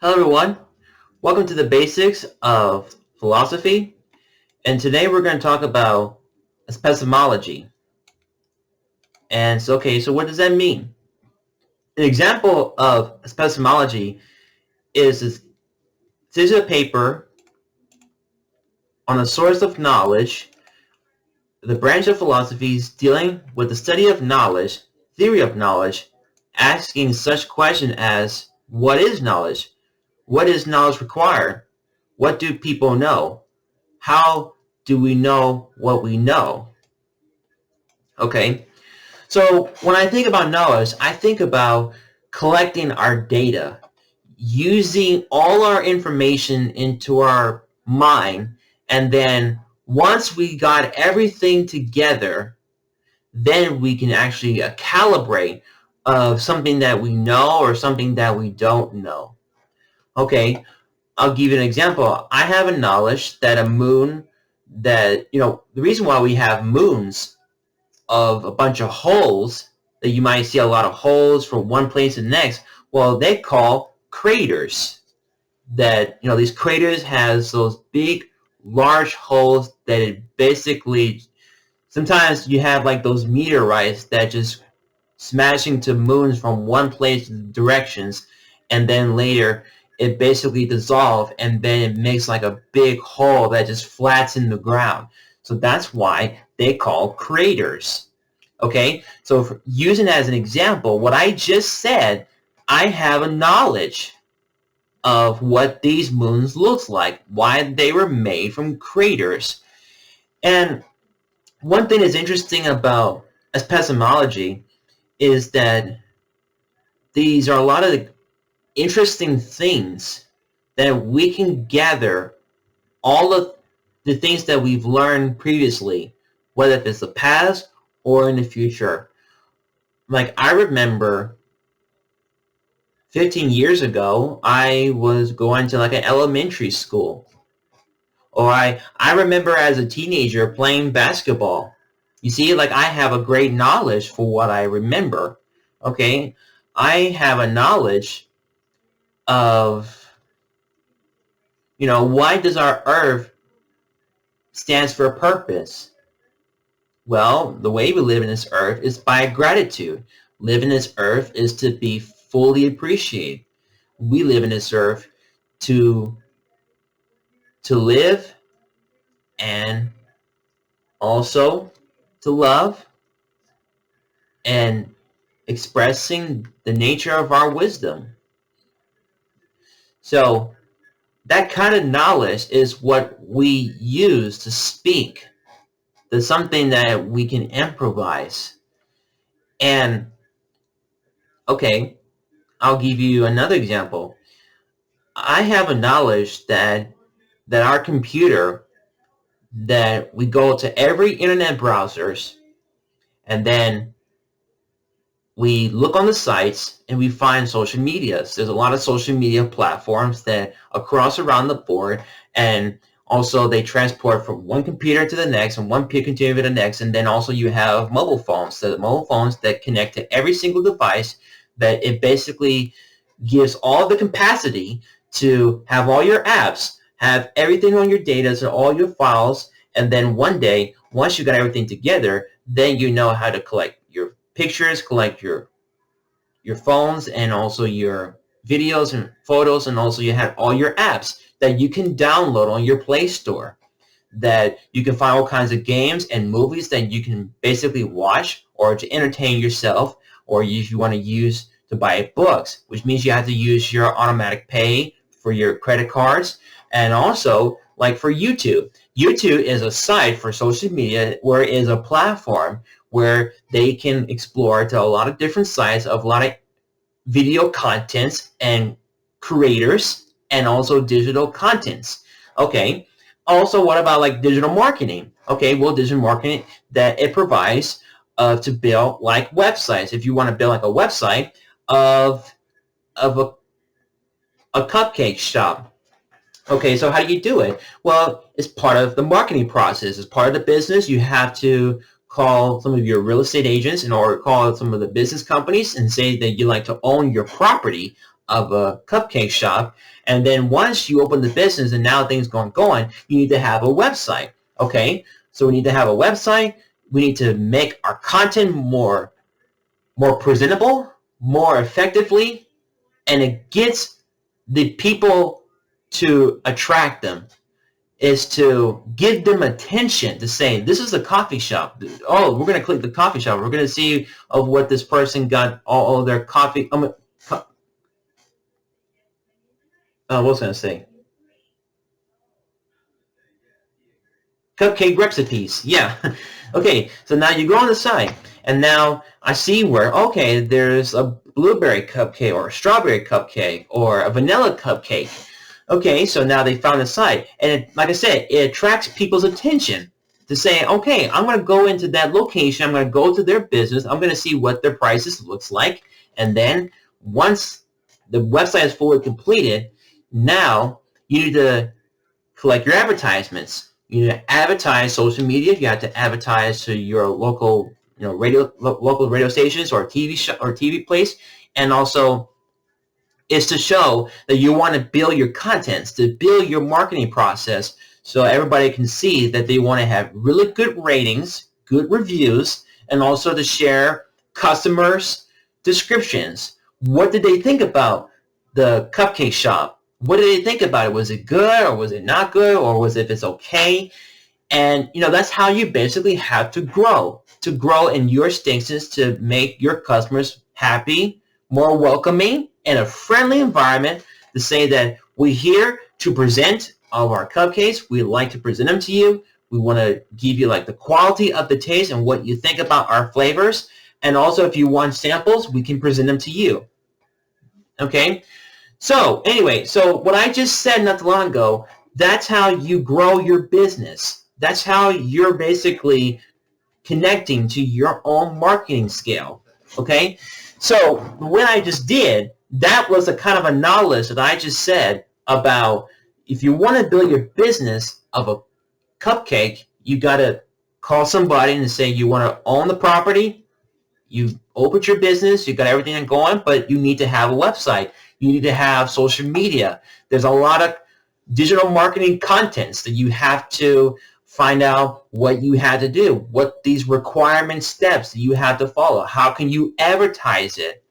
Hello everyone, welcome to the basics of philosophy, and today we're going to talk about epistemology. And so what does that mean? An example of epistemology is this is a paper on the source of knowledge, the branch of philosophies dealing with the study of knowledge, theory of knowledge, asking such questions as what is knowledge? What is knowledge required? What do people know? How do we know what we know? Okay, so when I think about knowledge, I think about collecting our data, using all our information into our mind, and then once we got everything together, then we can actually calibrate of something that we know or something that we don't know. Okay, I'll give you an example. I have a knowledge that the reason why we have moons of a bunch of holes, that you might see a lot of holes from one place to the next, well, they call craters. That, these craters has those big, large holes that it basically, sometimes you have like those meteorites that just smash into moons from one place to directions, and then later it basically dissolves, and then it makes like a big hole that just flats in the ground. So that's why they call craters. Okay, so using as an example, what I just said, I have a knowledge of what these moons looks like, why they were made from craters. And one thing that's interesting about epistemology is that these are a lot of interesting things that we can gather all of the things that we've learned previously, whether it's the past or in the future. Like, I remember 15 years ago, I was going to like an elementary school. Or I remember as a teenager playing basketball. You see, like, I have a great knowledge for what I remember. Okay, I have a knowledge of, why does our earth stands for a purpose? Well, the way we live in this earth is by gratitude. Living this earth is to be fully appreciated. We live in this earth to live and also to love and expressing the nature of our wisdom. So that kind of knowledge is what we use to speak. There's something that we can improvise. And okay, I'll give you another example. I have a knowledge that our computer, that we go to every internet browsers, and then we look on the sites and we find social medias. There's a lot of social media platforms that across around the board, and also they transport from one computer to the next and one computer to the next, and then also you have mobile phones. So the mobile phones that connect to every single device, that it basically gives all the capacity to have all your apps, have everything on your data, so all your files, and then one day, once you got everything together, then you know how to collect your pictures, collect your phones, and also your videos and photos, and also you have all your apps that you can download on your Play Store, that you can find all kinds of games and movies that you can basically watch or to entertain yourself, or if you want to use to buy books, which means you have to use your automatic pay for your credit cards. And also, like for YouTube. YouTube is a site for social media, where it is a platform where they can explore to a lot of different sites of a lot of video contents and creators, and also digital contents. Okay. Also, what about like digital marketing? Okay, well, digital marketing, that it provides to build like websites. If you want to build like a website of a cupcake shop. Okay, so how do you do it? Well, it's part of the marketing process. It's part of the business. You have to call some of your real estate agents, or call some of the business companies and say that you like to own your property of a cupcake shop. And then once you open the business and now things going, you need to have a website. Okay, so we need to have a website. We need to make our content more presentable, more effectively, and it gets the people to attract them, is to give them attention, to say, this is a coffee shop. Oh, we're going to click the coffee shop. We're going to see of what this person got all their coffee. What was I going to say? Cupcake recipes. Yeah. Okay, so now you go on the site, and now I see where, okay, there's a blueberry cupcake or a strawberry cupcake or a vanilla cupcake. Okay, so now they found the site, and like I said, it attracts people's attention to say, okay, I'm going to go into that location, I'm going to go to their business, I'm going to see what their prices looks like, and then once the website is fully completed, now you need to collect your advertisements. You need to advertise social media. You have to advertise to your local, local radio stations or TV place, and also is to show that you want to build your contents, to build your marketing process, so everybody can see that they want to have really good ratings, good reviews, and also to share customers' descriptions. What did they think about the cupcake shop? What did they think about it? Was it good, or was it not good, or was it, if it's okay? And that's how you basically have to grow in your stations, to make your customers happy, more welcoming, in a friendly environment, to say that we're here to present all of our cupcakes. We like to present them to you. We want to give you like the quality of the taste and what you think about our flavors. And also, if you want samples, we can present them to you. Okay? So anyway, so what I just said not too long ago, that's how you grow your business. That's how you're basically connecting to your own marketing scale. Okay? So what I just did, that was a kind of a knowledge that I just said about, if you want to build your business of a cupcake, you got to call somebody and say you want to own the property. You opened your business, you got everything going, but you need to have a website. You need to have social media. There's a lot of digital marketing contents that you have to find out what you had to do, what these requirement steps that you have to follow. How can you advertise it?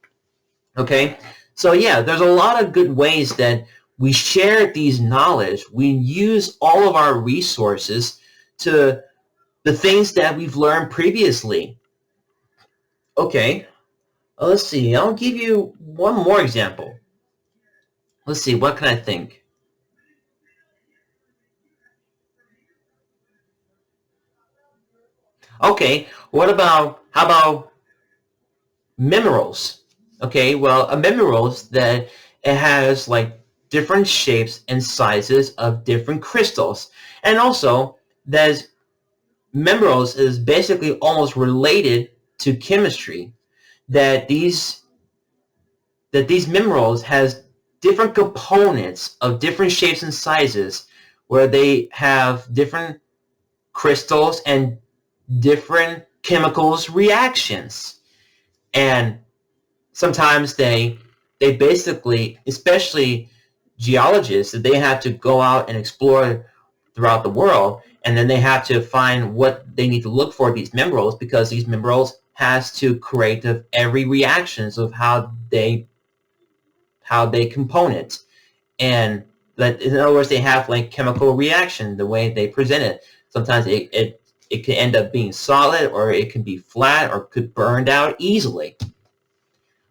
Okay? So yeah, there's a lot of good ways that we share these knowledge. We use all of our resources to the things that we've learned previously. Okay, let's see. I'll give you one more example. Let's see, what can I think? Okay, how about minerals? Okay, well, a minerals that it has like different shapes and sizes of different crystals. And also, there's minerals is basically almost related to chemistry, that these minerals has different components of different shapes and sizes, where they have different crystals and different chemicals reactions. And sometimes they basically, especially geologists, that they have to go out and explore throughout the world, and then they have to find what they need to look for these minerals, because these minerals has to create of every reactions of how they component. And that, in other words, they have like chemical reaction, the way they present it. Sometimes it can end up being solid, or it can be flat, or could burn out easily.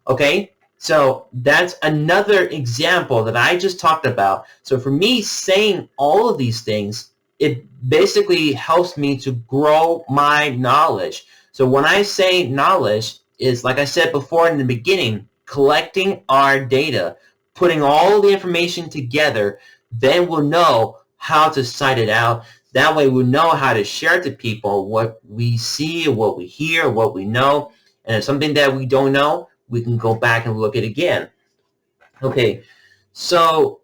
Okay, so that's another example that I just talked about. So for me, saying all of these things, it basically helps me to grow my knowledge. So when I say knowledge, is like I said before in the beginning, collecting our data, putting all the information together, then we'll know how to cite it out. That way we'll know how to share to people what we see, what we hear, what we know. And if something that we don't know, we can go back and look at it again. Okay, so,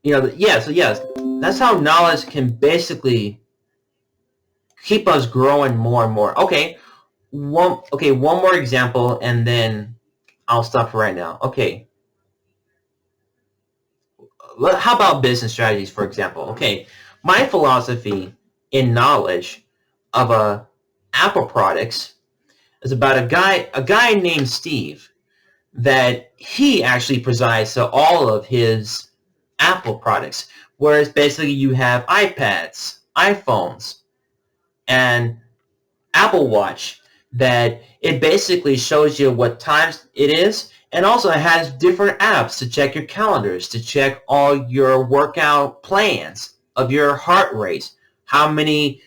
yes, that's how knowledge can basically keep us growing more and more. Okay, one more example, and then I'll stop for right now. Okay, how about business strategies, for example? Okay, my philosophy in knowledge of Apple products is about a guy named Steve, that he actually presides to all of his Apple products. Whereas basically you have iPads, iPhones, and Apple Watch, that it basically shows you what times it is, and also it has different apps to check your calendars, to check all your workout plans of your heart rate, how many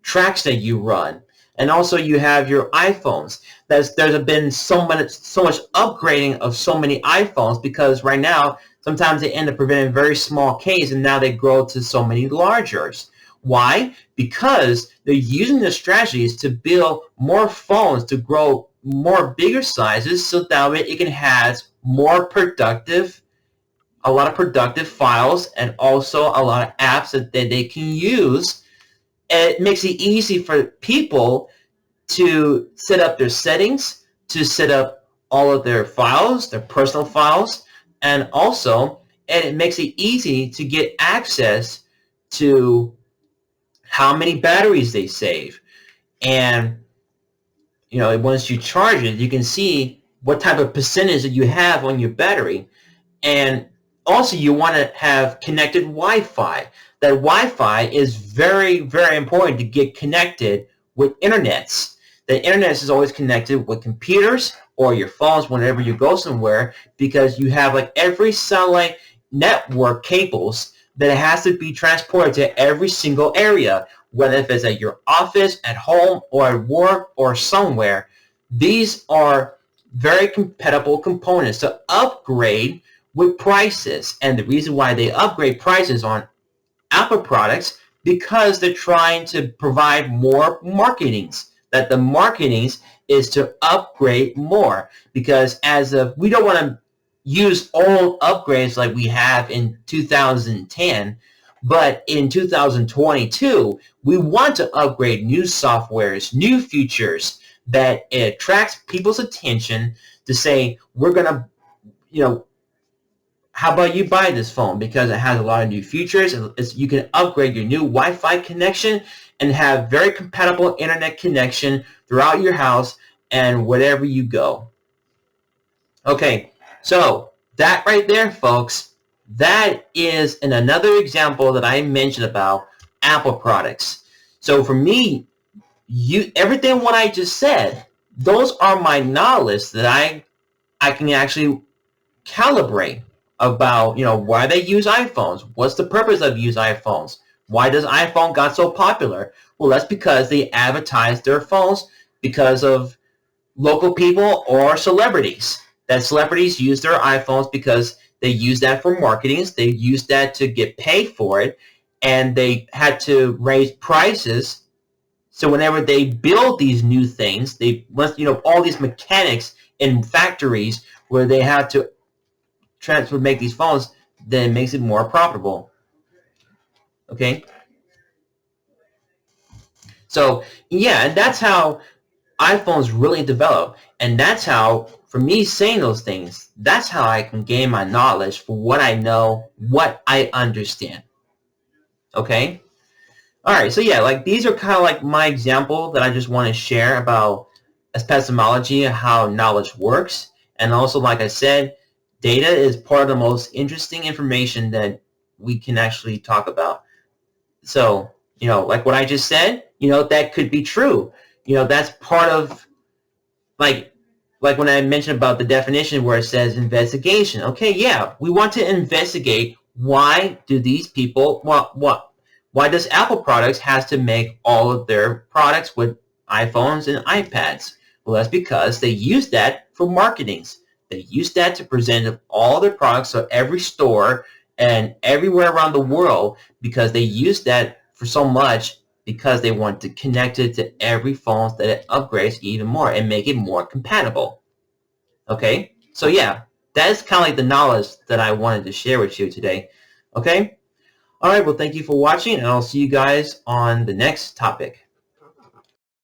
tracks that you run. And also you have your iPhones. There's been so much upgrading of so many iPhones, because right now sometimes they end up preventing very small case, and now they grow to so many largers. Why? Because they're using the strategies to build more phones to grow more bigger sizes, so that way it can have more productive, a lot of productive files, and also a lot of apps that they can use. And it makes it easy for people to set up their settings, to set up all of their files, their personal files, and also, and it makes it easy to get access to how many batteries they save. And once you charge it, you can see what type of percentage that you have on your battery. And also you want to have connected Wi-Fi. That Wi-Fi is very, very important to get connected with internets. The internet is always connected with computers or your phones whenever you go somewhere, because you have like every satellite network cables that it has to be transported to every single area, whether if it's at your office, at home, or at work, or somewhere. These are very compatible components to upgrade with prices. And the reason why they upgrade prices on Apple products, because they're trying to provide more marketings. That the marketings is to upgrade more, because we don't want to use old upgrades like we have in 2010, but in 2022 we want to upgrade new softwares, new features, that it attracts people's attention to say, we're gonna, how about you buy this phone because it has a lot of new features, and you can upgrade your new Wi-Fi connection and have very compatible internet connection throughout your house and wherever you go. Okay, so that right there, folks, that is another example that I mentioned about Apple products. So for me, everything what I just said, those are my knowledge that I can actually calibrate about, why they use iPhones. What's the purpose of use iPhones? Why does iPhone got so popular? Well, that's because they advertise their phones because of local people or celebrities. That celebrities use their iPhones because they use that for marketing. They use that to get paid for it, and they had to raise prices. So whenever they build these new things, they must, all these mechanics in factories where they have to make these phones, then it makes it more profitable. Okay. So yeah, and that's how iPhones really develop, and that's how, for me saying those things, that's how I can gain my knowledge for what I know, what I understand. Okay? Alright, so yeah, like these are kind of like my example that I just want to share about epistemology, how knowledge works. And also, like I said, data is part of the most interesting information that we can actually talk about. So, like what I just said, that could be true. That's part of, like when I mentioned about the definition where it says investigation. Okay, yeah, we want to investigate why do these people, why does Apple products has to make all of their products with iPhones and iPads? Well, that's because they use that for marketings. They use that to present all their products to every store and everywhere around the world, because they use that for so much, because they want to connect it to every phone that it upgrades even more and make it more compatible. Okay? So yeah, that is kind of like the knowledge that I wanted to share with you today. Okay? Alright, well thank you for watching, and I'll see you guys on the next topic.